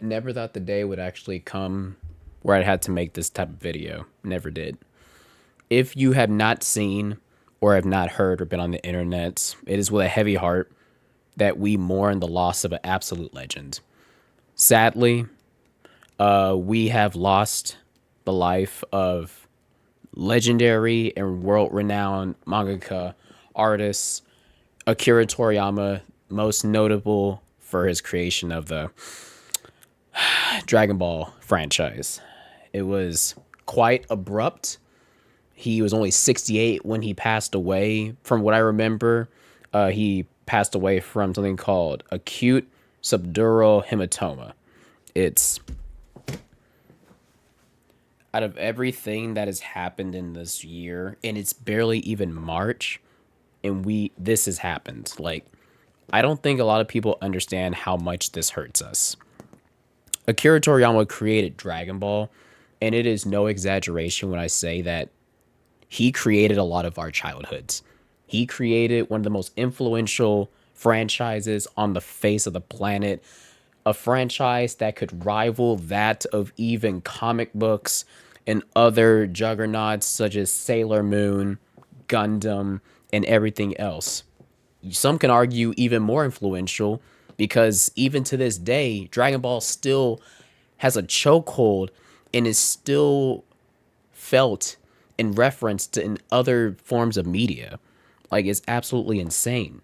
Never thought the day would actually come where I had to make this type of video. Never did. If you have not seen or have not heard or been on the internet, it is with a heavy heart that we mourn the loss of an absolute legend. Sadly, we have lost the life of legendary and world renowned mangaka artist Akira Toriyama, most notable for his creation of the Dragon Ball franchise. It was quite abrupt. He was only 68 when he passed away. From what I remember, he passed away from something called acute subdural hematoma. It's out of everything that has happened in this year, and it's barely even March, and we this has happened. Like, I don't think a lot of people understand how much this hurts us. Akira Toriyama created Dragon Ball, and it is no exaggeration when I say that he created a lot of our childhoods. He created one of the most influential franchises on the face of the planet, a franchise that could rival that of even comic books and other juggernauts such as Sailor Moon, Gundam, and everything else. Some can argue even more influential because even to this day, Dragon Ball still has a chokehold and is still felt and referenced in other forms of media. Like, it's absolutely insane.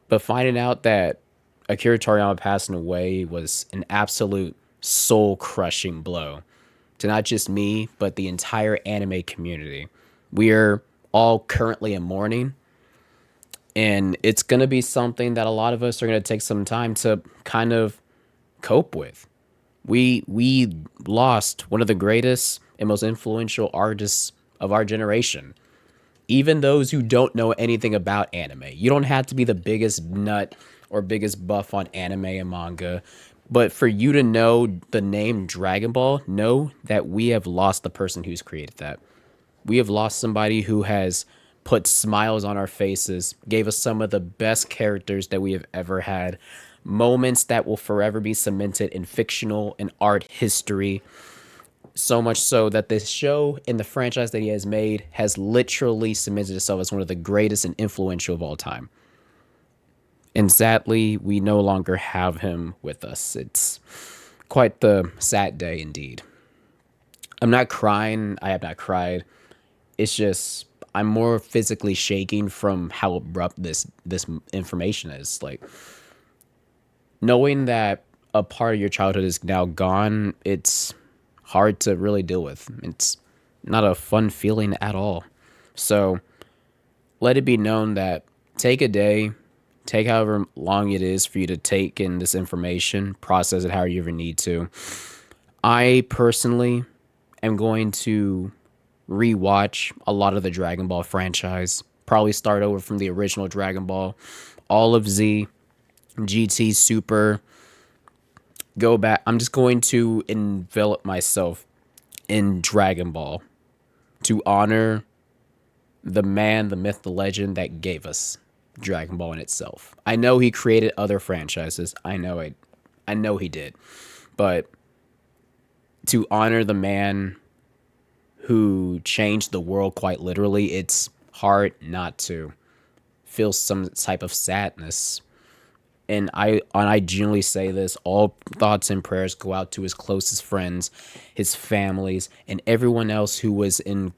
But finding out that Akira Toriyama passing away was an absolute soul crushing blow to not just me, but the entire anime community. We're all currently in mourning, and it's going to be something that a lot of us are going to take some time to kind of cope with. We lost one of the greatest and most influential artists of our generation. Even those who don't know anything about anime. You don't have to be the biggest nut or biggest buff on anime and manga, but for you to know the name Dragon Ball, know that we have lost the person who's created that. We have lost somebody who has put smiles on our faces, gave us some of the best characters that we have ever had, moments that will forever be cemented in fictional and art history. So much so that this show and the franchise that he has made has literally cemented itself as one of the greatest and influential of all time. And sadly, we no longer have him with us. It's quite the sad day indeed. I'm not crying. I have not cried. It's just I'm more physically shaking from how abrupt this information is. Like, knowing that a part of your childhood is now gone, it's hard to really deal with. It's not a fun feeling at all. So let it be known that take a day, take however long it is for you to take in this information, process it however you ever need to. I personally am going to rewatch a lot of the Dragon Ball franchise. Probably start over from the original Dragon Ball, all of Z, GT, Super. Go back. I'm just going to envelop myself in Dragon Ball to honor the man, the myth, the legend that gave us Dragon Ball in itself. I know he created other franchises. I know he did. But to honor the man who changed the world quite literally, it's hard not to feel some type of sadness. And I genuinely say this, all thoughts and prayers go out to his closest friends, his families, and everyone else who was in,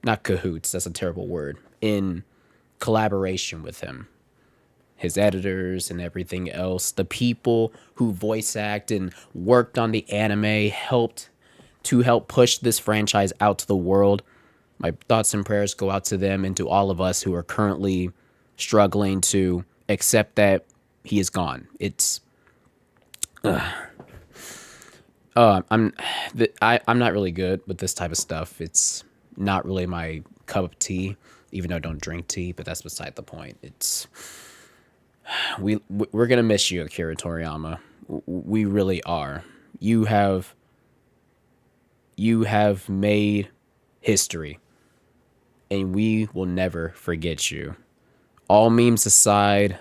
not cahoots, that's a terrible word, in collaboration with him. His editors and everything else, the people who voice act and worked on the anime, help push this franchise out to the world. My thoughts and prayers go out to them and to all of us who are currently struggling to accept that he is gone. It's I'm I'm not really good with this type of stuff. It's not really my cup of tea, even though I don't drink tea. But that's beside the point. It's we're gonna miss you, Akira Toriyama. We really are. You have you have made history, and we will never forget you. All memes aside,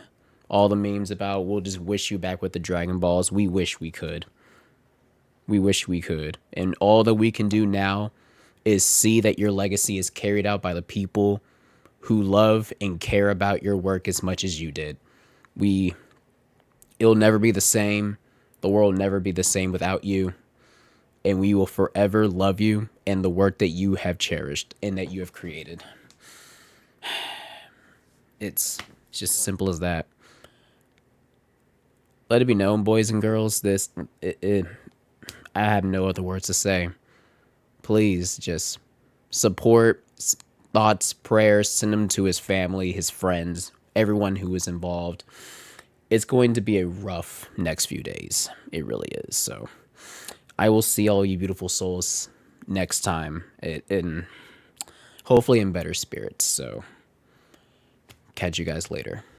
All the memes about we'll just wish you back with the Dragon Balls. We wish we could. We wish we could. And all that we can do now is see that your legacy is carried out by the people who love and care about your work as much as you did. We It'll never be the same. The world will never be the same without you. And we will forever love you and the work that you have cherished and that you have created. It's just simple as that. Let it be known, boys and girls, I have no other words to say. Please just support, thoughts, prayers, send them to his family, his friends, everyone who is involved. It's going to be a rough next few days. It really is. So I will see all you beautiful souls next time, in hopefully in better spirits. So catch you guys later.